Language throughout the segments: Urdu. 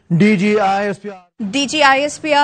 DGISPR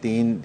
3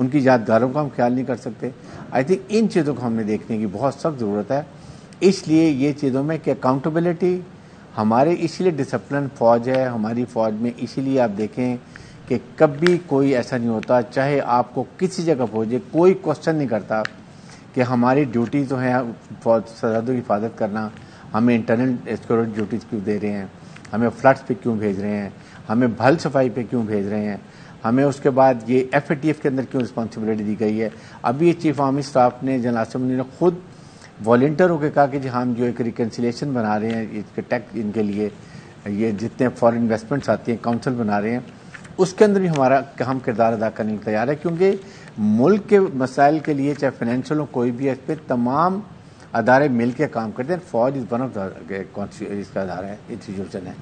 ان کی یادگاروں کا ہم خیال نہیں کر سکتے. آئی تھنک ان چیزوں کو ہم نے دیکھنے کی بہت سخت ضرورت ہے. اس لیے یہ چیزوں میں کہ اکاؤنٹیبلٹی ہمارے اسی لیے ڈسپلن فوج ہے. ہماری فوج میں اسی لیے آپ دیکھیں کہ کبھی کوئی ایسا نہیں ہوتا, چاہے آپ کو کسی جگہ پہنچے, کوئی کوشچن نہیں کرتا کہ ہماری ڈیوٹی تو ہے فوج سرحدوں کی حفاظت کرنا, ہمیں انٹرنل سیکورٹی ڈیوٹیز کیوں دے رہے ہیں, ہمیں فلڈس پہ کیوں بھیج رہے ہیں, ہمیں بھل صفائی پہ کیوں بھیج رہے ہیں, ہمیں اس کے بعد یہ ایف اے ٹی ایف کے اندر کیوں رسپانسبلٹی دی گئی ہے. ابھی چیف آرمی اسٹاف نے جنرل عاصم منیر نے خود والنٹیئر ہو کے کہا کہ جی ہم جو ایک ریکنسیلیشن بنا رہے ہیں اس کے ٹیکس ان کے لیے, یہ جتنے فارن انویسٹمنٹس آتی ہیں کاؤنسل بنا رہے ہیں, اس کے اندر بھی ہمارا ہم کردار ادا کرنے کو تیار ہے. کیونکہ ملک کے مسائل کے لیے چاہے فائنینشیل ہو کوئی بھی ہے, اس پہ تمام ادارے مل کے کام کرتے ہیں. فوج از ون آف اس کا ادارہ ہے, انسٹیٹیوشن ہے,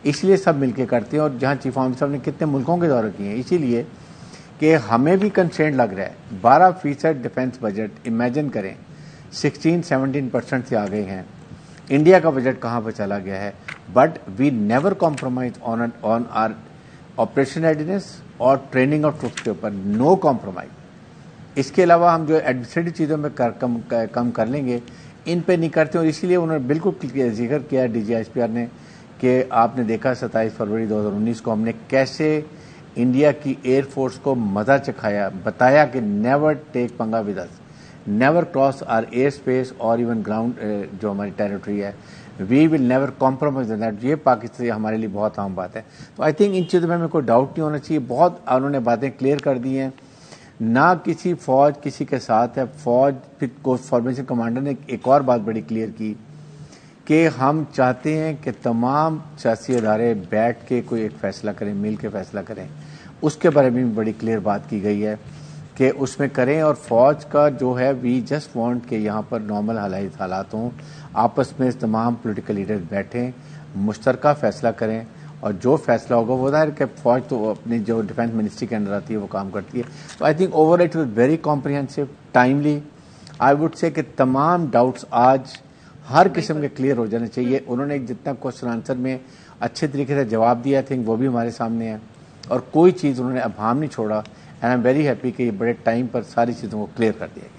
اس لیے سب مل کے کرتے ہیں. اور جہاں چیف آرمی صاحب نے کتنے ملکوں کے دورے کیے ہیں, اسی لیے کہ ہمیں بھی کنسرن لگ رہا ہے. 12% ڈیفنس بجٹ امیجن کریں 16-17% سے آگے ہیں. انڈیا کا بجٹ کہاں پہ چلا گیا ہے. But we never compromise on our operation readiness اور ٹریننگ اور ٹروپس کے اوپر, نو کمپرومائز. اس کے علاوہ ہم جو ایڈمنسٹریٹو چیزوں میں کم کر لیں گے, ان پہ نہیں کرتے. اور اسی لیے انہوں نے بالکل ذکر کیا D G S P R نے کہ آپ نے دیکھا 27 فروری 2019 کو ہم نے کیسے انڈیا کی ایئر فورس کو مزہ چکھایا, بتایا کہ نیور ٹیک پنگا with us, never cross our airspace اور ایون گراؤنڈ جو ہماری ٹیریٹری ہے, we will never compromise on that. یہ پاکستان ہمارے لیے بہت عام بات ہے. تو آئی تھنک ان چیزوں میں ہمیں کوئی ڈاؤٹ نہیں ہونا چاہیے. بہت انہوں نے باتیں کلیئر کر دی ہیں, نہ کسی فوج کسی کے ساتھ ہے. فوج پھر فارمیشن کمانڈر نے ایک اور بات بڑی کلیئر کی کہ ہم چاہتے ہیں کہ تمام سیاسی ادارے بیٹھ کے کوئی ایک فیصلہ کریں, مل کے فیصلہ کریں. اس کے بارے میں بھی بڑی کلیئر بات کی گئی ہے کہ اس میں کریں. اور فوج کا جو ہے وی جسٹ وانٹ کہ یہاں پر نارمل حالات ہوں, آپس میں تمام پولیٹیکل لیڈر بیٹھیں, مشترکہ فیصلہ کریں, اور جو فیصلہ ہوگا وہ ظاہر کہ فوج تو اپنی جو ڈیفینس منسٹری کے اندر آتی ہے وہ کام کرتی ہے. تو I think over it was very comprehensive, timely. I would سے کہ تمام ڈاؤٹس آج ہر قسم کے کلیئر ہو جانے چاہیے. انہوں نے جتنا کوشچن آنسر میں اچھے طریقے سے جواب دیا, آئی تھنک وہ بھی ہمارے سامنے ہے, اور کوئی چیز انہوں نے ابہام نہیں چھوڑا. And I am very happy کہ یہ بڑے ٹائم پر ساری چیزوں کو کلیئر کر دیا گیا.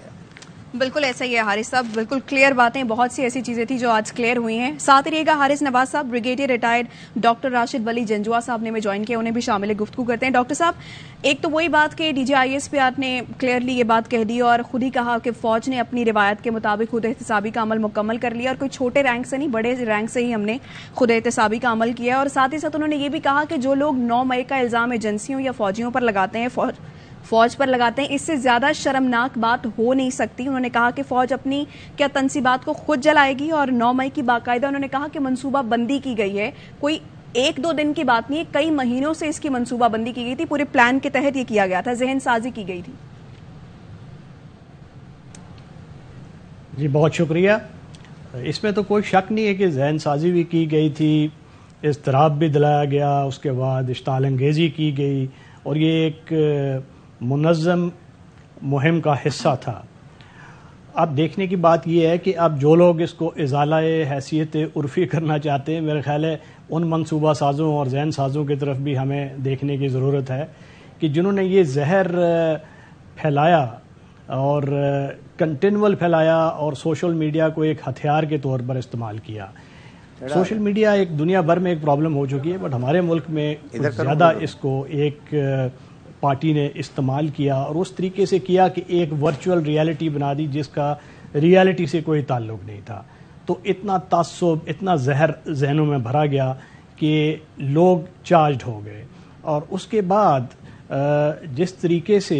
بالکل ایسا ہی ہے حارث صاحب, بالکل کلیئر باتیں, بہت سی ایسی چیزیں تھیں جو آج کلیئر ہوئی ہیں. ساتھ ہی رہے گا حارث نواز صاحب, بریگیڈیئر ریٹائرڈ ڈاکٹر راشد ولی جنجوا صاحب نے بھی جوائن کیا, انہیں بھی شامل گفتگو کرتے ہیں. ڈاکٹر صاحب, ایک تو وہی بات کہ D G I S P R نے کلیئرلی یہ بات کہہ دی اور خود ہی کہا کہ فوج نے اپنی روایت کے مطابق خود احتسابی کا عمل مکمل کر لیا, اور کوئی چھوٹے رینک سے نہیں بڑے رینک سے ہی ہم نے خود احتسابی کا عمل کیا. اور ساتھ ہی ساتھ انہوں نے یہ بھی کہا کہ جو لوگ 9 مئی کا الزام ایجنسیوں یا فوجیوں پر لگاتے ہیں, فوج پر لگاتے ہیں, اس سے زیادہ شرمناک بات ہو نہیں سکتی. انہوں نے کہا کہ فوج اپنی کیا تنصیبات کو خود جلائے گی, اور 9 مئی کی باقاعدہ انہوں نے کہا کہ منصوبہ بندی کی گئی ہے. کوئی 1-2 دن کی بات نہیں ہے, کئی مہینوں سے اس کی منصوبہ بندی کی گئی تھی, پورے پلان کے تحت یہ کیا گیا تھا, ذہن سازی کی گئی تھی. جی بہت شکریہ. اس میں تو کوئی شک نہیں ہے کہ ذہن سازی بھی کی گئی تھی, اضطراب بھی دلایا گیا, اس کے بعد اشتعال انگیزی کی گئی, اور یہ ایک منظم مہم کا حصہ تھا. اب دیکھنے کی بات یہ ہے کہ اب جو لوگ اس کو ازالہ حیثیت عرفی کرنا چاہتے ہیں, میرے خیال ہے ان منصوبہ سازوں اور ذہن سازوں کی طرف بھی ہمیں دیکھنے کی ضرورت ہے کہ جنہوں نے یہ زہر پھیلایا اور کنٹینول پھیلایا اور سوشل میڈیا کو ایک ہتھیار کے طور پر استعمال کیا. سوشل میڈیا ایک دنیا بھر میں ایک پرابلم ہو چکی ہے, بٹ ہمارے ملک میں زیادہ اس کو ایک پارٹی نے استعمال کیا, اور اس طریقے سے کیا کہ ایک ورچوئل ریالٹی بنا دی جس کا ریالٹی سے کوئی تعلق نہیں تھا. تو اتنا تعصب, اتنا زہر ذہنوں میں بھرا گیا کہ لوگ چارجڈ ہو گئے. اور اس کے بعد جس طریقے سے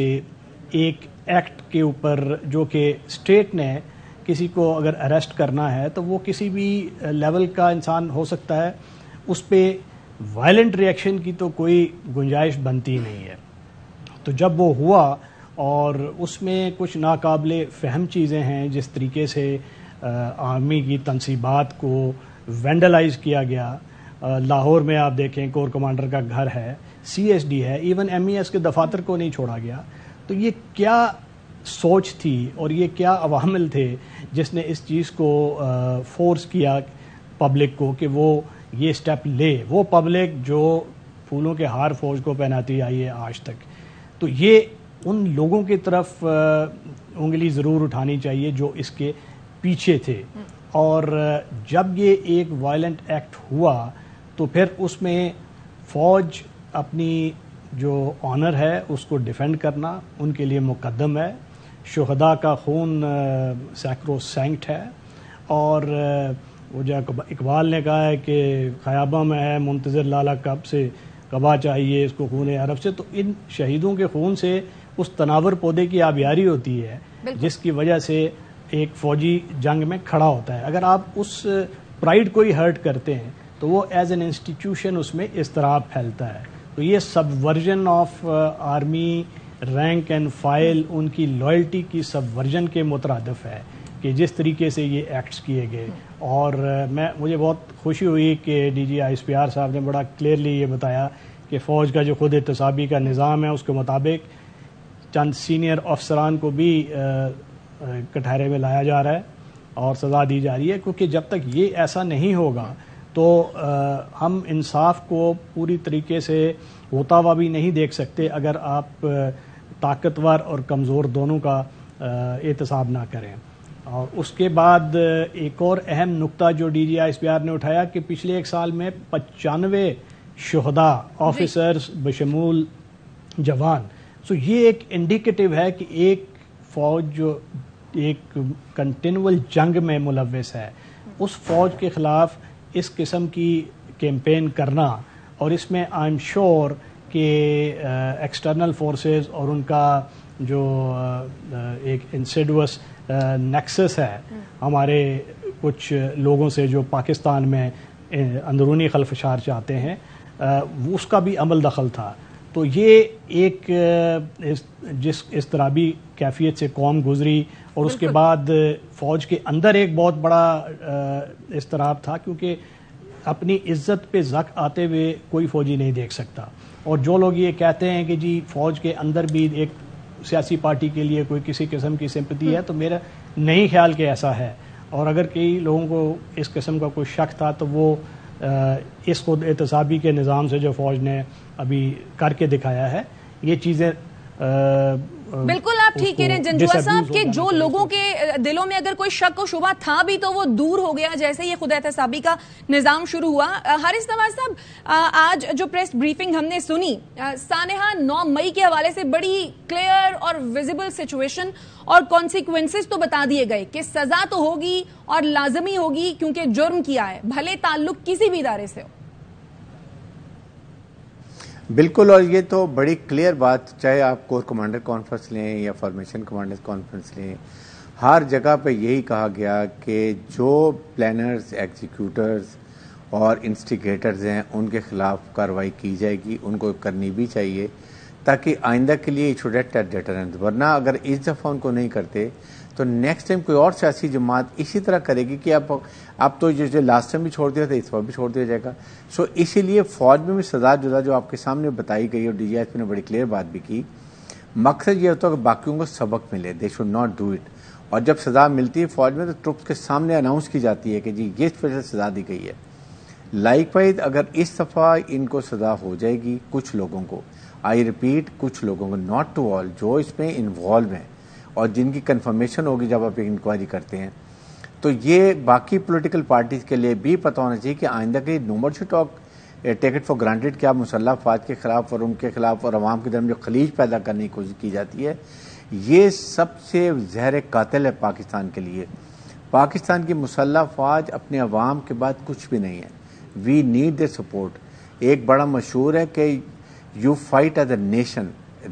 ایک ایکٹ کے اوپر جو کہ اسٹیٹ نے کسی کو اگر اریسٹ کرنا ہے تو وہ کسی بھی لیول کا انسان ہو سکتا ہے, اس پہ وائلنٹ ری ایکشن کی تو کوئی گنجائش بنتی نہیں ہے. تو جب وہ ہوا اور اس میں کچھ ناقابل فہم چیزیں ہیں, جس طریقے سے آرمی کی تنصیبات کو وینڈلائز کیا گیا. لاہور میں آپ دیکھیں کور کمانڈر کا گھر ہے, سی ایس ڈی ہے, ایون ایم ای ایس کے دفاتر کو نہیں چھوڑا گیا. تو یہ کیا سوچ تھی اور یہ کیا عوامل تھے جس نے اس چیز کو فورس کیا پبلک کو کہ وہ یہ سٹیپ لے, وہ پبلک جو پھولوں کے ہار فوج کو پہناتی آئی ہے آج تک. تو یہ ان لوگوں کی طرف انگلی ضرور اٹھانی چاہیے جو اس کے پیچھے تھے. اور جب یہ ایک وائلنٹ ایکٹ ہوا تو پھر اس میں فوج اپنی جو آنر ہے اس کو ڈیفینڈ کرنا ان کے لیے مقدم ہے. شہداء کا خون سیکرو سینکٹ ہے. اور وہ جو اقبال نے کہا ہے کہ خیابہ میں ہے منتظر لالا کب سے کبا چاہیے اس کو خون عرب سے. تو ان شہیدوں کے خون سے اس تناور پودے کی آبیاری ہوتی ہے جس کی وجہ سے ایک فوجی جنگ میں کھڑا ہوتا ہے. اگر آپ اس پرائیڈ کو ہی ہرٹ کرتے ہیں تو وہ ایز این انسٹیٹیوشن اس میں اضطراب پھیلتا ہے. تو یہ سب version of army rank and file ان کی لائلٹی کی سب ورژن کے مترادف ہے کہ جس طریقے سے یہ ایکٹس کیے گئے. اور مجھے بہت خوشی ہوئی کہ D G I S P R صاحب نے بڑا کلیئرلی یہ بتایا کہ فوج کا جو خود احتسابی کا نظام ہے اس کے مطابق چند سینئر افسران کو بھی کٹہرے میں لایا جا رہا ہے اور سزا دی جا رہی ہے. کیونکہ جب تک یہ ایسا نہیں ہوگا تو ہم انصاف کو پوری طریقے سے ہوتا ہوا بھی نہیں دیکھ سکتے اگر آپ طاقتور اور کمزور دونوں کا احتساب نہ کریں. اور اس کے بعد ایک اور اہم نقطہ جو D G I S P R نے اٹھایا کہ پچھلے ایک سال میں 95 شہداء آفیسرز بشمول جوان. سو یہ ایک انڈیکیٹو ہے کہ ایک فوج جو ایک کنٹینول جنگ میں ملوث ہے اس فوج کے خلاف اس قسم کی کیمپین کرنا. اور اس میں آئی ایم شیور کہ ایکسٹرنل فورسز اور ان کا جو ایک انسیڈوس نیکسس ہے ہمارے کچھ لوگوں سے جو پاکستان میں اندرونی خلفشار چاہتے ہیں اس کا بھی عمل دخل تھا. تو یہ ایک جس اضطرابی کیفیت سے قوم گزری اور اس کے بعد فوج کے اندر ایک بہت بڑا اضطراب تھا کیونکہ اپنی عزت پہ زک آتے ہوئے کوئی فوجی نہیں دیکھ سکتا. اور جو لوگ یہ کہتے ہیں کہ جی فوج کے اندر بھی ایک سیاسی پارٹی کے لیے کوئی کسی قسم کی سمپتی ہے تو میرا نہیں خیال کہ ایسا ہے. اور اگر کئی لوگوں کو اس قسم کا کوئی شک تھا تو وہ اس خود احتسابی کے نظام سے جو فوج نے ابھی کر کے دکھایا ہے یہ چیزیں بالکل آپ ٹھیک کہہ رہے ہیں جنجوا صاحب کہ جو لوگوں کے دلوں میں اگر کوئی شک و شبہ تھا بھی تو وہ دور ہو گیا جیسے یہ خود احتسابی کا نظام شروع ہوا. حارث نواز صاحب آج جو پریس بریفنگ ہم نے سنی سانحہ 9 مئی کے حوالے سے بڑی کلیئر اور ویزیبل سچویشن اور کانسیکوینسز تو بتا دیے گئے کہ سزا تو ہوگی اور لازمی ہوگی کیونکہ جرم کیا ہے بھلے تعلق کسی بھی ادارے سے ہو. بالکل. اور یہ تو بڑی کلیئر بات چاہے آپ کور کمانڈر کانفرنس لیں یا فارمیشن کمانڈر کانفرنس لیں ہر جگہ پہ یہی کہا گیا کہ جو پلانرز ایگزیکیوٹرز اور انسٹیگیٹرز ہیں ان کے خلاف کارروائی کی جائے گی. ان کو کرنی بھی چاہیے تاکہ آئندہ کے لیے شوڈ ڈیٹرنس. ورنہ اگر اس دفعہ ان کو نہیں کرتے تو نیکسٹ ٹائم کوئی اور سیاسی جماعت اسی طرح کرے گی کہ اب تو جو لاسٹ ٹائم بھی چھوڑ دیا تھا اس بار بھی چھوڑ دیا جائے گا. سو اسی لیے فوج میں بھی سزا جزا جو آپ کے سامنے بتائی گئی اور ڈی جی ایس پی نے بڑی کلیئر بات بھی کی. مقصد یہ ہوتا ہے کہ باقیوں کو سبق ملے. They should not do it. اور جب سزا ملتی ہے فوج میں تو ٹروپس کے سامنے اناؤنس کی جاتی ہے کہ جی اس وجہ سے سزا دی گئی ہے. لائک وائز اگر اس دفعہ ان کو سزا ہو جائے گی کچھ لوگوں کو, آئی ریپیٹ کچھ لوگوں کو, ناٹ ٹو آل, جو اس میں انوالو ہیں اور جن کی کنفرمیشن ہوگی جب آپ انکوائری کرتے ہیں, تو یہ باقی پولیٹیکل پارٹیز کے لیے بھی پتہ ہونا چاہیے کہ آئندہ کے no more should talk take it for granted کہ آپ مسلح افواج کے خلاف اور ان کے خلاف اور عوام کے درمیان جو خلیج پیدا کرنے کی کوشش کی جاتی ہے یہ سب سے زہر قاتل ہے پاکستان کے لیے. پاکستان کی مسلح افواج اپنے عوام کے بعد کچھ بھی نہیں ہے. We need their support. ایک بڑا مشہور ہے کہ you fight as a nation,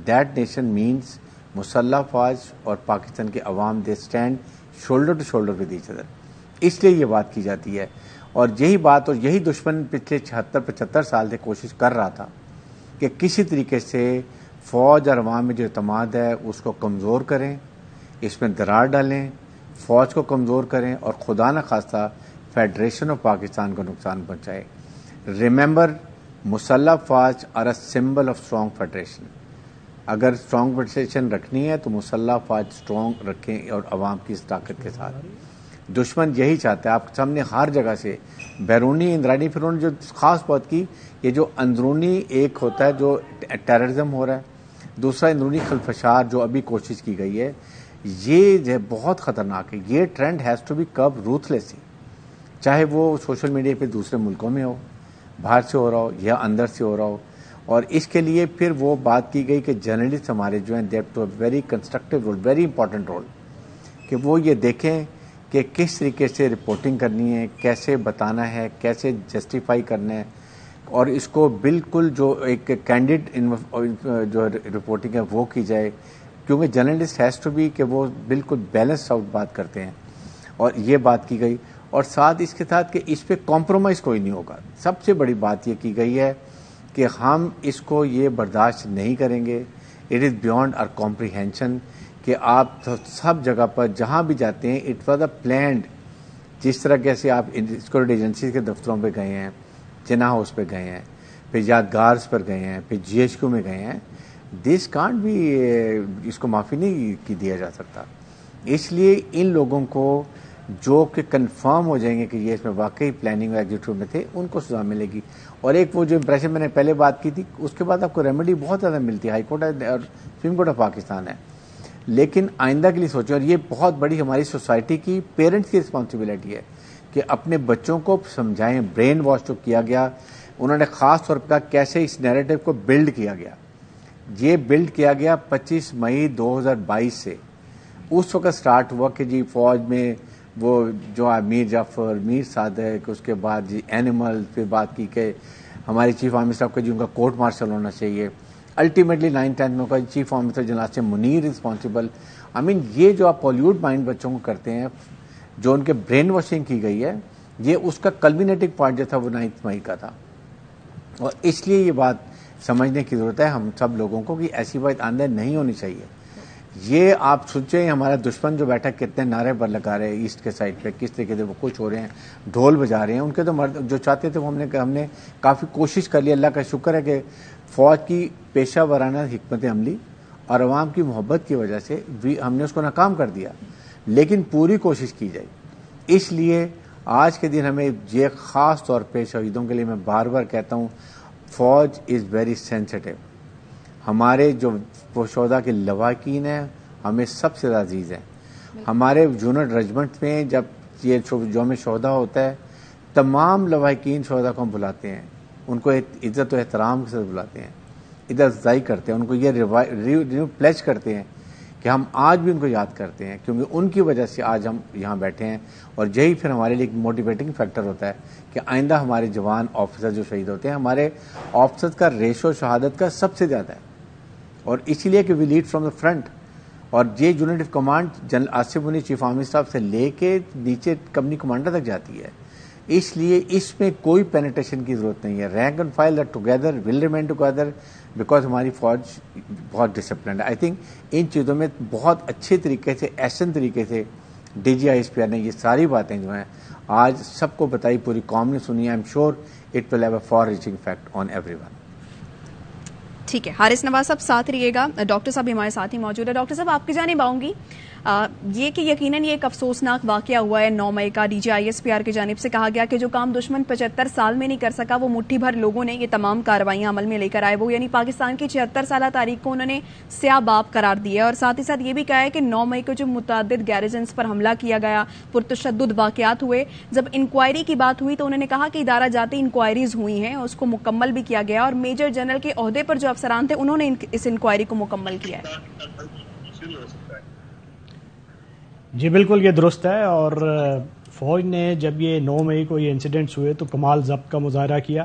that nation means مسلح افواج اور پاکستان کے عوام they stand shoulder to shoulder with each other. اس لیے یہ بات کی جاتی ہے. اور یہی بات اور یہی دشمن پچھلے 76-75 سال سے کوشش کر رہا تھا کہ کسی طریقے سے فوج اور عوام میں جو اعتماد ہے اس کو کمزور کریں, اس میں درار ڈالیں, فوج کو کمزور کریں اور خدا نہ خواستہ فیڈریشن آف پاکستان کو نقصان پہنچائے. ریممبر مسلح افواج are a symbol of strong federation. اگر اسٹرانگ فیڈریشن رکھنی ہے تو مسلح افواج اسٹرانگ رکھیں اور عوام کی اس طاقت کے ساتھ. دشمن یہی چاہتا ہے. آپ سامنے ہر جگہ سے بیرونی اندرونی, پھر انہوں نے جو خاص بات کی یہ جو اندرونی ایک ہوتا ہے جو ٹیررزم ہو رہا ہے, دوسرا اندرونی خلفشار جو ابھی کوشش کی گئی ہے یہ بہت خطرناک ہے. یہ ٹرینڈ ہیز ٹو بی کب روتھلیسلی, چاہے وہ سوشل میڈیا پہ دوسرے ملکوں میں ہو, باہر سے ہو رہا ہو یا اندر سے ہو رہا ہو. اور اس کے لیے پھر وہ بات کی گئی کہ جرنلسٹ ہمارے جو ہیں they have to very constructive role, very important role, کہ وہ یہ دیکھیں کہ کس طریقے سے رپورٹنگ کرنی ہے, کیسے بتانا ہے, کیسے جسٹیفائی کرنا ہے, اور اس کو بالکل جو ایک کینڈیڈ جو رپورٹنگ ہے وہ کی جائے, کیونکہ جرنلسٹ ہیز ٹو بی کہ وہ بالکل بیلنس آؤٹ بات کرتے ہیں. اور یہ بات کی گئی, اور ساتھ اس کے ساتھ کہ اس پہ کمپرومائز کوئی نہیں ہوگا. سب سے بڑی بات یہ کی گئی ہے کہ ہم اس کو یہ برداشت نہیں کریں گے. It is beyond our comprehension کہ آپ سب جگہ پر جہاں بھی جاتے ہیں اٹ واز اے پلانڈ, جس طرح کیسے آپ سیکورٹی ایجنسیز کے دفتروں پہ گئے ہیں, جنا ہاؤس پہ گئے ہیں, پھر یادگارز پر گئے ہیں, پھر جی ایچ کیو میں گئے ہیں. دس کانٹ بھی, اس کو معافی نہیں دیا جا سکتا. اس لیے ان لوگوں کو جو کہ کنفرم ہو جائیں گے کہ یہ اس میں واقعی پلاننگ اور ایگزیکٹو میں تھے, ان کو سزا ملے گی. اور ایک وہ جو امپریشن میں نے پہلے بات کی تھی, اس کے بعد آپ کو ریمیڈی بہت زیادہ ملتی ہے, ہائی کورٹ اور سپریم کورٹ آف پاکستان ہے. لیکن آئندہ کے لیے سوچیں, اور یہ بہت بڑی ہماری سوسائٹی کی پیرنٹس کی رسپانسبلٹی ہے کہ اپنے بچوں کو سمجھائیں. برین واش جو کیا گیا, انہوں نے خاص طور پر کیسے اس نیریٹو کو بلڈ کیا گیا. یہ بلڈ کیا گیا 25 مئی 2022 سے. اس وقت سٹارٹ ہوا کہ جی فوج میں وہ جو میر جعفر, میر صادق, اس کے بعد جی اینیمل, پھر بات کی کہ ہمارے چیف آرمی صاحب کا جی ان کا کورٹ مارشل ہونا چاہیے. الٹیمیٹلی 9-10 میں کا چیف آرمی جناب سے منیر رسپانسبل. آئی مین یہ جو آپ پالیوڈ مائنڈ بچوں کو کرتے ہیں, جو ان کے برین واشنگ کی گئی ہے, یہ اس کا کلمینیٹنگ پوائنٹ جو تھا وہ 9 مئی کا تھا. اور اس لیے یہ بات سمجھنے کی ضرورت ہے ہم سب لوگوں کو کہ ایسی بات آندہ نہیں ہونی چاہیے. یہ آپ سوچیں ہمارا دشمن جو بیٹھا کتنے نعرے پر لگا رہے ہیں ایسٹ کے سائڈ پہ, کس طریقے سے وہ کچھ ہو رہے ہیں, ڈھول بجا رہے ہیں. ان کے تو مرد جو چاہتے تھے وہ ہم نے کافی کوشش کر لی. اللہ کا شکر ہے کہ فوج کی پیشہ ورانہ حکمت عملی اور عوام کی محبت کی وجہ سے ہم نے اس کو ناکام کر دیا, لیکن پوری کوشش کی جائے. اس لیے آج کے دن ہمیں یہ خاص طور پہ شہیدوں کے لیے میں بار بار کہتا ہوں, فوج از ویری سینسٹیو. ہمارے جو شہداء کے لواحقین ہیں ہمیں سب سے زیادہ عزیز ہیں. ہمارے یونٹ رجمنٹ میں جب یہ یوم شہداء ہوتا ہے, تمام لواحقین شہداء کو ہم بلاتے ہیں, ان کو عزت و احترام کے ساتھ بلاتے ہیں, عزت افزائی کرتے ہیں, ان کو یہ پلیج کرتے ہیں کہ ہم آج بھی ان کو یاد کرتے ہیں, کیونکہ ان کی وجہ سے آج ہم یہاں بیٹھے ہیں. اور یہی پھر ہمارے لیے ایک موٹیویٹنگ فیکٹر ہوتا ہے کہ آئندہ ہمارے جوان آفیسر جو شہید ہوتے ہیں, ہمارے آفیسر کا ریشو شہادت کا سب سے زیادہ ہے. اور اسی لیے کہ we lead from the front. اور یہ unity of command general Asif منی چیف آرمی اسٹاف سے لے کے نیچے کمپنی کمانڈر تک جاتی ہے. اس لیے اس میں کوئی پینیٹیشن کی ضرورت نہیں ہے. Rank and file together will remain together, because ہماری فوج بہت ڈسپلنڈ ہے. آئی تھنک ان چیزوں میں بہت اچھے طریقے سے, ایسن طریقے سے D G I S P R نے یہ ساری باتیں جو ہیں آج سب کو بتائی, پوری قوم نے سنی. I am sure it will have a far reaching effect on everyone. ٹھیک ہے, حارث نواز صاحب ساتھ رہیے گا. ڈاکٹر صاحب ہمارے ساتھ ہی موجود ہے. ڈاکٹر صاحب آپ کی جانب آؤں گی. یہ کہ یقیناً یہ ایک افسوسناک واقعہ ہوا ہے 9 مئی کا. D G I S P R کی جانب سے کہا گیا کہ جو کام دشمن 75 سال میں نہیں کر سکا وہ مٹھی بھر لوگوں نے یہ تمام کارروائیاں عمل میں لے کر آئے. وہ یعنی پاکستان کی 76 سالہ تاریخ کو انہوں نے سیاہ باب قرار دیا, اور ساتھ ہی ساتھ یہ بھی کہا ہے کہ 9 مئی کو جو متعدد گیریجنز پر حملہ کیا گیا, پرتشدد واقعات ہوئے, جب انکوائری کی بات ہوئی تو انہوں نے کہا کہ ادارہ جاتی انکوائریز ہوئی ہیں, اس کو مکمل بھی کیا گیا, اور میجر جنرل کے عہدے پر جو افسران تھے انہوں نے اس انکوائری کو مکمل کیا ہے. جی بالکل یہ درست ہے. اور فوج نے جب یہ 9 مئی کو یہ انسیڈنٹس ہوئے تو کمال ضبط کا مظاہرہ کیا,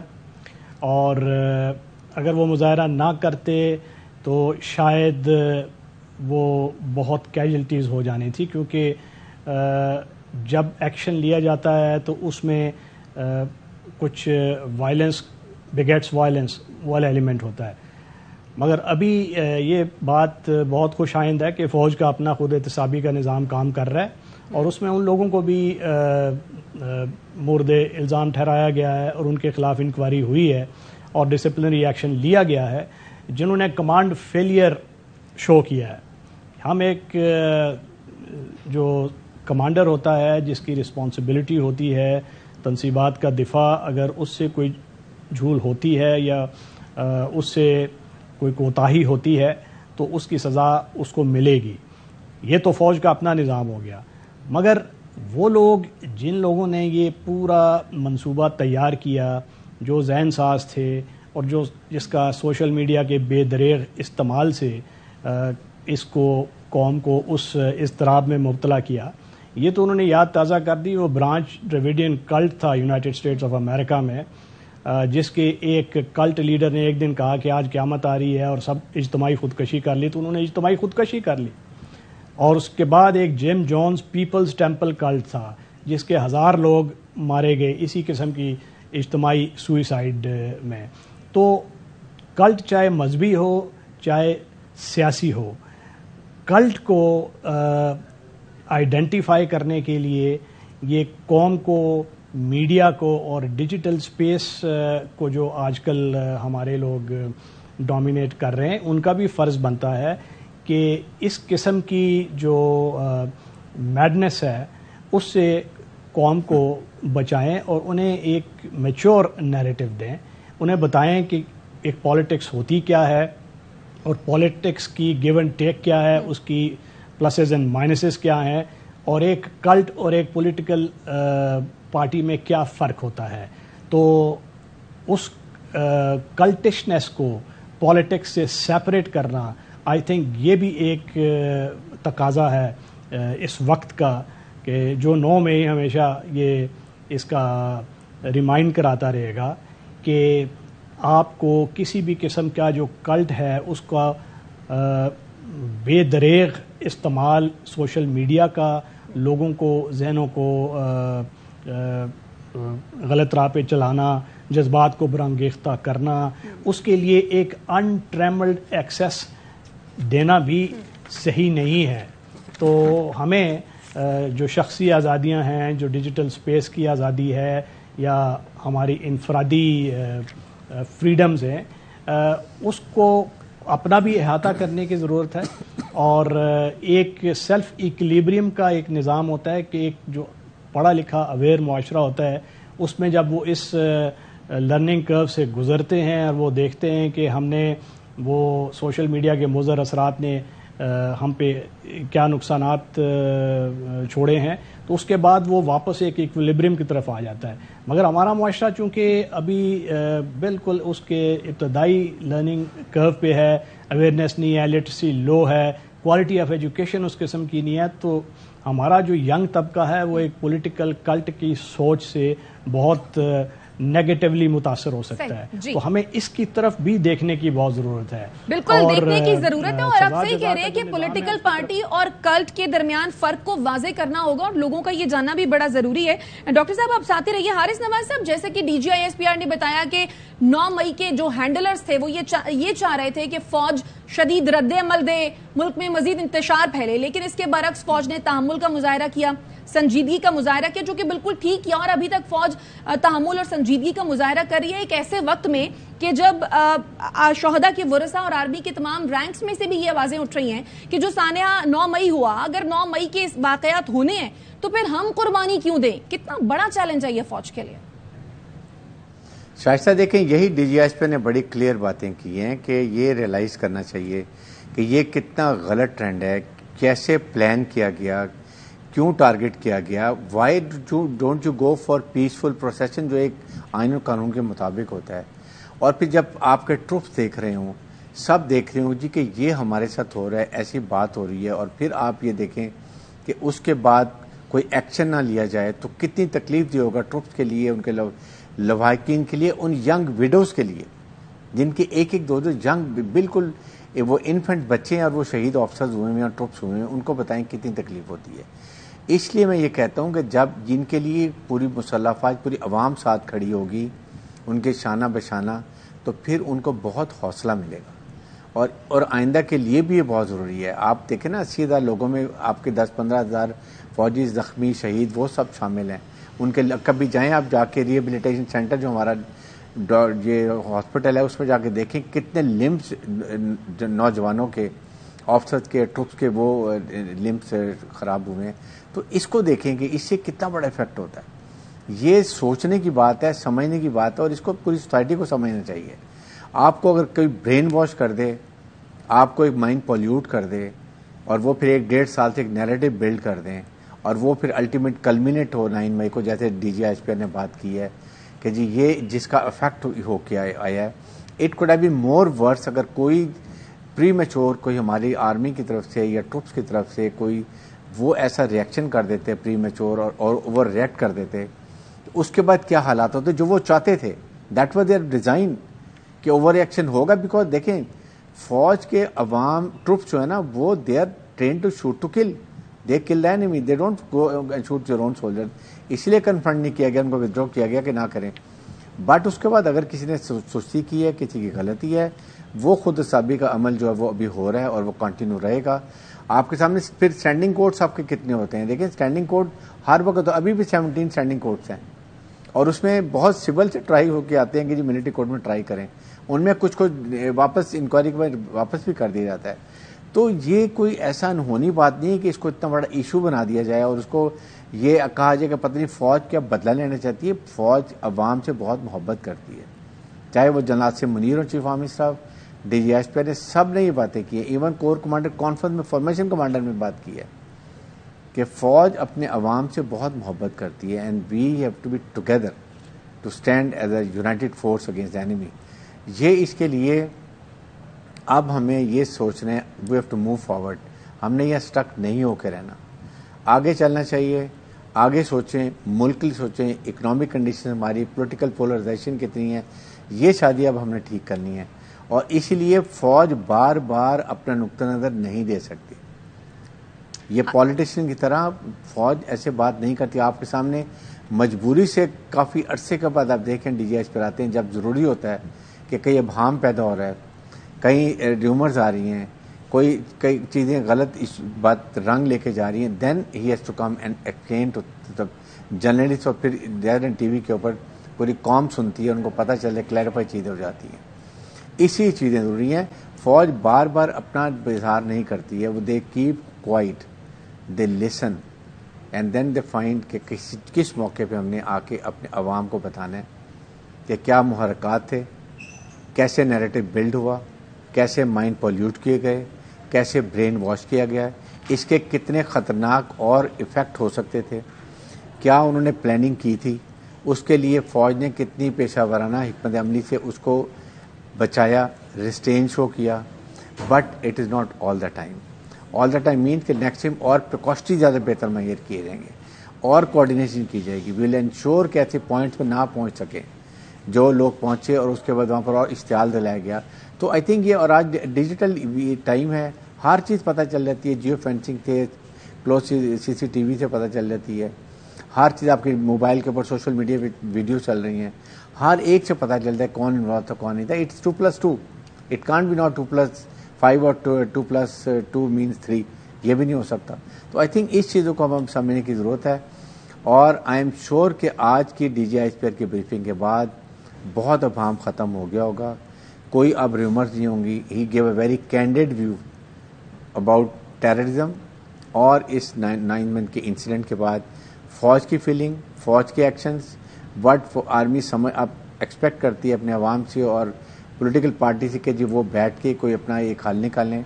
اور اگر وہ مظاہرہ نہ کرتے تو شاید وہ بہت کیجولٹیز ہو جانی تھی, کیونکہ جب ایکشن لیا جاتا ہے تو اس میں کچھ وائلنس بگیٹس وائلنس والا ایلیمنٹ ہوتا ہے. مگر ابھی یہ بات بہت خوش آئند ہے کہ فوج کا اپنا خود احتسابی کا نظام کام کر رہا ہے, اور اس میں ان لوگوں کو بھی مورد الزام ٹھہرایا گیا ہے اور ان کے خلاف انکوائری ہوئی ہے اور ڈسپلنری ایکشن لیا گیا ہے جنہوں نے کمانڈ فیلئر شو کیا ہے. ہم ایک جو کمانڈر ہوتا ہے جس کی رسپانسبلٹی ہوتی ہے تنصیبات کا دفاع, اگر اس سے کوئی جھول ہوتی ہے یا اس سے کوئی کوتاہی ہوتی ہے تو اس کی سزا اس کو ملے گی. یہ تو فوج کا اپنا نظام ہو گیا. مگر وہ لوگ جن لوگوں نے یہ پورا منصوبہ تیار کیا، جو ذہن ساز تھے اور جس کا سوشل میڈیا کے بے دریغ استعمال سے اس کو قوم کو اس اضطراب میں مبتلا کیا، یہ تو انہوں نے یاد تازہ کر دی. وہ برانچ ڈریویڈین کلٹ تھا یونائٹڈ اسٹیٹس آف امریکہ میں، جس کے ایک کلٹ لیڈر نے ایک دن کہا کہ آج قیامت آ رہی ہے اور سب اجتماعی خودکشی کر لی، تو انہوں نے اجتماعی خودکشی کر لی. اور اس کے بعد ایک جیم جونز پیپلز ٹیمپل کلٹ تھا جس کے 1000 لوگ مارے گئے اسی قسم کی اجتماعی سوئسائڈ میں. تو کلٹ چاہے مذہبی ہو چاہے سیاسی ہو، کلٹ کو آئیڈینٹیفائی کرنے کے لیے یہ قوم کو، میڈیا کو اور ڈیجیٹل سپیس کو جو آج کل ہمارے لوگ ڈومینیٹ کر رہے ہیں، ان کا بھی فرض بنتا ہے کہ اس قسم کی جو میڈنس ہے اس سے قوم کو بچائیں اور انہیں ایک میچور نیریٹو دیں. انہیں بتائیں کہ ایک پالیٹکس ہوتی کیا ہے اور پالیٹکس کی گیو اینڈ ٹیک کیا ہے، اس کی پلسز اینڈ مائنسز کیا ہیں، اور ایک کلٹ اور ایک پولیٹیکل پارٹی میں کیا فرق ہوتا ہے. تو اس کلٹشنس کو پالیٹکس سے سیپریٹ کرنا، آئی تھنک یہ بھی ایک تقاضا ہے اس وقت کا، کہ جو 9 مئی ہمیشہ یہ اس کا ریمائنڈ کراتا رہے گا کہ آپ کو کسی بھی قسم کا جو کلٹ ہے اس کا بے دریغ استعمال سوشل میڈیا کا، لوگوں کو، ذہنوں کو غلط راہ پہ چلانا، جذبات کو برانگیختہ کرنا، اس کے لیے ایک انٹریملڈ ایکسیس دینا بھی صحیح نہیں ہے. تو ہمیں جو شخصی آزادیاں ہیں، جو ڈیجیٹل سپیس کی آزادی ہے یا ہماری انفرادی فریڈمز ہیں، اس کو اپنا بھی احاطہ کرنے کی ضرورت ہے. اور ایک سیلف ایکولیبریم کا ایک نظام ہوتا ہے کہ ایک جو پڑھا لکھا اویئر معاشرہ ہوتا ہے، اس میں جب وہ اس لرننگ کرو سے گزرتے ہیں اور وہ دیکھتے ہیں کہ ہم نے وہ سوشل میڈیا کے مضر اثرات نے ہم پہ کیا نقصانات چھوڑے ہیں، تو اس کے بعد وہ واپس ایک ایکولیبریم کی طرف آ جاتا ہے. مگر ہمارا معاشرہ چونکہ ابھی بالکل اس کے ابتدائی لرننگ کرو پہ ہے، اویئرنیس نہیں ہے، لٹریسی لو ہے، کوالٹی آف ایجوکیشن اس قسم کی نہیں ہے، تو ہمارا جو ینگ طبقہ ہے وہ ایک پولیٹیکل کلٹ کی سوچ سے بہت نیگیٹیولی متاثر ہو سکتا ہے. تو ہمیں اس کی طرف بھی دیکھنے کی بہت ضرورت ہے. بالکل دیکھنے کی ضرورت ہے. اور آپ صحیح کہہ رہے ہیں کہ پولیٹیکل پارٹی اور کلٹ کے درمیان فرق کو واضح کرنا ہوگا اور لوگوں کا یہ جاننا بھی بڑا ضروری ہے. ڈاکٹر صاحب آپ ساتھ رہیے. حارث نواز صاحب، جیسے کہ D G I S P R نے بتایا کہ 9 مئی کے جو ہینڈلرز تھے وہ یہ چاہ رہے تھے کہ فوج شدید رد عمل دے، ملک میں مزید انتشار پھیلے، لیکن اس کے برعکس فوج نے تحمل کا مظاہرہ کیا، سنجیدگی کا مظاہرہ کیا، جو کہ بالکل ٹھیک کیا. اور ابھی تک فوج تحمل اور سنجیدگی کا مظاہرہ کر رہی ہے ایک ایسے وقت میں کہ جب شہداء کے ورثاء اور آرمی کے تمام رینکس میں سے بھی یہ آوازیں اٹھ رہی ہیں کہ جو سانحہ 9 مئی ہوا، اگر 9 مئی کے واقعات ہونے ہیں تو پھر ہم قربانی کیوں دیں. کتنا بڑا چیلنج ہے یہ فوج کے لیے. شائستہ دیکھیں، یہی ڈی جی ایس پی نے بڑی کلیئر باتیں کی ہیں کہ یہ ریئلائز کرنا چاہیے کہ یہ کتنا غلط ٹرینڈ ہے، کیسے پلان کیا گیا، کیوں ٹارگٹ کیا گیا. Why don't you go for peaceful procession جو ایک آئین و قانون کے مطابق ہوتا ہے. اور پھر جب آپ کے ٹروپس دیکھ رہے ہوں، سب دیکھ رہے ہوں جی کہ یہ ہمارے ساتھ ہو رہا ہے، ایسی بات ہو رہی ہے، اور پھر آپ یہ دیکھیں کہ اس کے بعد کوئی ایکشن نہ لیا جائے تو کتنی تکلیف دہ ہوگا ٹروپس کے لیے، ان کے لواحقین کے لیے، ان ینگ ویڈوز کے لیے جن کے ایک دو ینگ بالکل وہ انفنٹ بچے ہیں اور وہ شہید آفسرز ہوئے ہیں اور ٹروپس ہوئے ہیں. ان کو بتائیں کتنی تکلیف ہوتی ہے. اس لیے میں یہ کہتا ہوں کہ جب جن کے لیے پوری مسلح افواج، پوری عوام ساتھ کھڑی ہوگی ان کے شانہ بشانہ، تو پھر ان کو بہت حوصلہ ملے گا. اور آئندہ کے لیے بھی یہ بہت ضروری ہے. آپ دیکھیں نا 80,000 لوگوں میں آپ کے 10-15 ہزار فوجی زخمی شہید وہ سب شامل ہیں. ان کے کبھی جائیں آپ جا کے ریہیبلیٹیشن سینٹر جو ہمارا یہ ہاسپٹل ہے اس میں جا کے دیکھیں کتنے لمبس نوجوانوں کے، آفسرز کے، ٹروپس کے وہ لمبس خراب ہوئے ہیں. تو اس کو دیکھیں کہ اس سے کتنا بڑا افیکٹ ہوتا ہے. یہ سوچنے کی بات ہے، سمجھنے کی بات ہے، اور اس کو پوری سوسائٹی کو سمجھنا چاہیے. آپ کو اگر کوئی برین واش کر دے آپ کو ایک مائنڈ پولیوٹ کر دے اور وہ پھر 1-1.5 سال سے ایک نیریٹو بلڈ کر دیں اور وہ پھر الٹیمیٹ کلمینیٹ ہو 9 مئی کو, جیسے ڈی جی ایس پی نے بات کی ہے کہ جی یہ جس کا افیکٹ ہو کے آیا ہے. اٹ کوڈ ہیو بین مور ورس اگر کوئی پری میچور کوئی ہماری آرمی کی طرف سے یا ٹروپس کی طرف سے کوئی وہ ایسا ریئیکشن کر دیتے پری میچور اور اوور ریئیکٹ کر دیتے, اس کے بعد کیا حالات ہوتے جو وہ چاہتے تھے. دیٹ واز دیئر ڈیزائن کہ اوور ریئیکشن ہوگا. بیکاز دیکھیں فوج کے عوام ٹروپس جو ہے نا وہ they are train to shoot to kill, they kill the enemy, they don't go and shoot your own soldier. اس لیے کنفرنٹ نہیں کیا گیا, ان کو ودرو کیا گیا کہ نہ کریں. بٹ اس کے بعد اگر کسی نے سستی کی ہے, کسی کی غلطی ہے, وہ خود حسابی کا عمل جو ہے وہ ابھی ہو رہا ہے اور وہ کنٹینیو رہے گا. آپ کے سامنے پھر اسٹینڈنگ کوڈس آپ کے کتنے ہوتے ہیں, دیکھیں اسٹینڈنگ کوڈ ہر وقت ابھی بھی 17 اسٹینڈنگ کوڈس ہیں اور اس میں بہت سول سے ٹرائی ہو کے آتے ہیں کہ جی ملٹری کوڈ میں ٹرائی کریں. ان میں کچھ کو واپس انکوائری کے بعد واپس بھی کر دیا جاتا ہے. تو یہ کوئی ایسا انہونی بات نہیں ہے کہ اس کو اتنا بڑا ایشو بنا دیا جائے اور اس کو یہ کہا جائے کہ پتہ نہیں فوج کیا بدلہ لینا چاہتی ہے. فوج عوام سے بہت محبت کرتی ہے, چاہے وہ جنرل سے منیر اور chief army staff, D G S P نے سب نے یہ باتیں کی ہیں. ایون کور کمانڈر کانفرنس میں فارمیشن کمانڈر نے بات کی ہے کہ فوج اپنے عوام سے بہت محبت کرتی ہے and we have to be together to stand as a united force against enemy. یہ اس کے لیے اب ہمیں یہ سوچنا ہے we have to move forward. ہم نے یہ اسٹک نہیں ہو کے رہنا, آگے چلنا چاہیے. آگے سوچیں, ملک کی سوچیں, اکنامک کنڈیشن ہماری, پولیٹیکل پولرائزیشن کتنی ہے, یہ شادی اب ہم نے ٹھیک کرنی ہے. اور اسی لیے فوج بار بار اپنا نقطہ نظر نہیں دے سکتی. یہ پولیٹیشین کی طرح فوج ایسے بات نہیں کرتی. آپ کے سامنے مجبوری سے کافی عرصے کے بعد آپ دیکھیں ڈی جی ایس پر آتے ہیں جب ضروری ہوتا ہے کہ کئی ابہام پیدا ہو رہا ہے, کئی ریومرز آ رہی ہیں, کئی چیزیں غلط اس بات رنگ لے کے جا رہی ہیں. Then he has to come and explain to journalist, اور پھر دیر ٹی وی کے اوپر پوری قوم سنتی ہے, ان کو پتہ چل ہے, کلیریفائی چیزیں ہو جاتی ہیں. اسی چیزیں ضروری ہیں. فوج بار بار اپنا اظہار نہیں کرتی ہے, وہ they keep quiet, they listen and then they find کہ کس موقع پہ ہم نے آ کے اپنے عوام کو بتانا ہے کہ کیا محرکات تھے, کیسے نیریٹو بلڈ ہوا, کیسے مائنڈ پولیوٹ کیے گئے, کیسے برین واش کیا گیا, اس کے کتنے خطرناک اور ایفیکٹ ہو سکتے تھے, کیا انہوں نے پلاننگ کی تھی, اس کے لیے فوج نے کتنی پیشہ ورانہ حکمت عملی سے اس کو بچایا, ریسٹین شو کیا. But it is not all the time. All the time means کہ نیکسٹ ٹائم اور پریکاشنری زیادہ بہتر معیار کیے جائیں گے اور کوآرڈینیشن کی جائے گی. ویل انشور کہ ایسے پوائنٹس پہ نہ پہنچ سکیں جو لوگ پہنچے اور اس کے بعد وہاں پر اور اشتعال دلایا گیا. تو آئی تھنک یہ, اور آج ڈیجیٹل ٹائم ہے, ہر چیز پتہ چل جاتی ہے. جیو فینسنگ سے کلوز سی سی ٹی وی سے پتہ چل جاتی ہے, ہر چیز آپ کے موبائل کے اوپر سوشل میڈیا پہ ویڈیو چل رہی ہیں, ہر ایک سے پتہ چلتا ہے کون انوالو تھا کون نہیں تھا. It's 2+2, it can't be not 2+5 اور 2+2 مینس 3, یہ بھی نہیں ہو سکتا. تو آئی تھنک اس چیزوں کو ہم سمجھنے کی ضرورت ہے. اور آئی ایم شیور کہ آج کی ڈی جی آئی ایس کی بریفنگ کے بعد بہت ابہام ختم ہو گیا ہوگا, کوئی اب ریومرز نہیں ہوں گی. He give a very candid view about terrorism, اور اس 9 منتھ کے انسیڈنٹ کے بعد فوج کی فیلنگ, فوج کے ایکشنز, وٹ آرمی اب ایکسپیکٹ کرتی ہے اپنے عوام سے اور پولیٹیکل پارٹی سے کہ جی وہ بیٹھ کے کوئی اپنا ایک حل نکالیں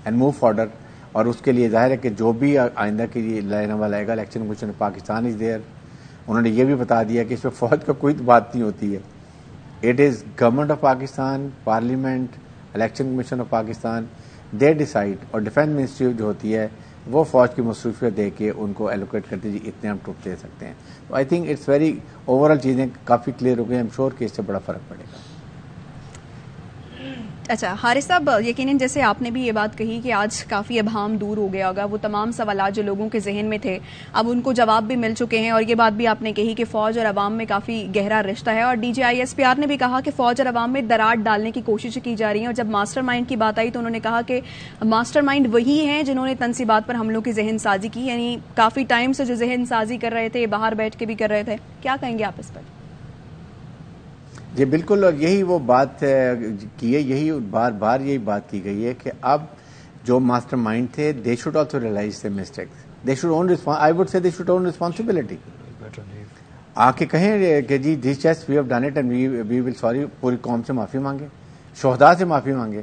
اینڈ موو فارڈر. اور اس کے لیے ظاہر ہے کہ جو بھی آئندہ کے لیے لینا والا آئے گا, election commission Pakistan is there. انہوں نے یہ بھی بتا دیا کہ اس پہ فوج کا کوئی بات نہیں ہوتی ہے. It is government of Pakistan, parliament, election commission of Pakistan, they decide. اور ڈیفینس منسٹری جو ہوتی ہے وہ فوج کی مصروفیت دے کے ان کو ایلوکیٹ کرتی جی اتنے ہم ٹروپ دے سکتے ہیں. تو I think it's very overall چیزیں کافی کلیئر ہو گئی. ایم شیور کہ اس سے بڑا فرق پڑے گا. اچھا حارث صاحب, یقیناً جیسے آپ نے بھی یہ بات کہی کہ آج کافی ابہام دور ہو گیا ہوگا, وہ تمام سوالات جو لوگوں کے ذہن میں تھے اب ان کو جواب بھی مل چکے ہیں. اور یہ بات بھی آپ نے کہی کہ فوج اور عوام میں کافی گہرا رشتہ ہے, اور D G I S P R نے بھی کہا کہ فوج اور عوام میں دراڑ ڈالنے کی کوششیں کی جا رہی ہیں. اور جب ماسٹر مائنڈ کی بات آئی تو انہوں نے کہا کہ ماسٹر مائنڈ وہی ہیں جنہوں نے تنصیبات پر حملوں کی ذہن سازی کی, یعنی کافی ٹائم سے جو ذہن سازی کر رہے تھے, باہر بیٹھ کے بھی کر رہے تھے. کیا کہیں گے آپ اس پر؟ جی بالکل, اور یہی وہ بات کی ہے, یہی بار بار یہی بات کی گئی ہے کہ اب جو ماسٹر مائنڈ تھے they should also realise the mistakes, they should own I would say they should own responsibility. آ کے کہیں کہ جی دس چیز we have done it and we will sorry, پوری قوم سے معافی مانگے, شہداء سے معافی مانگے.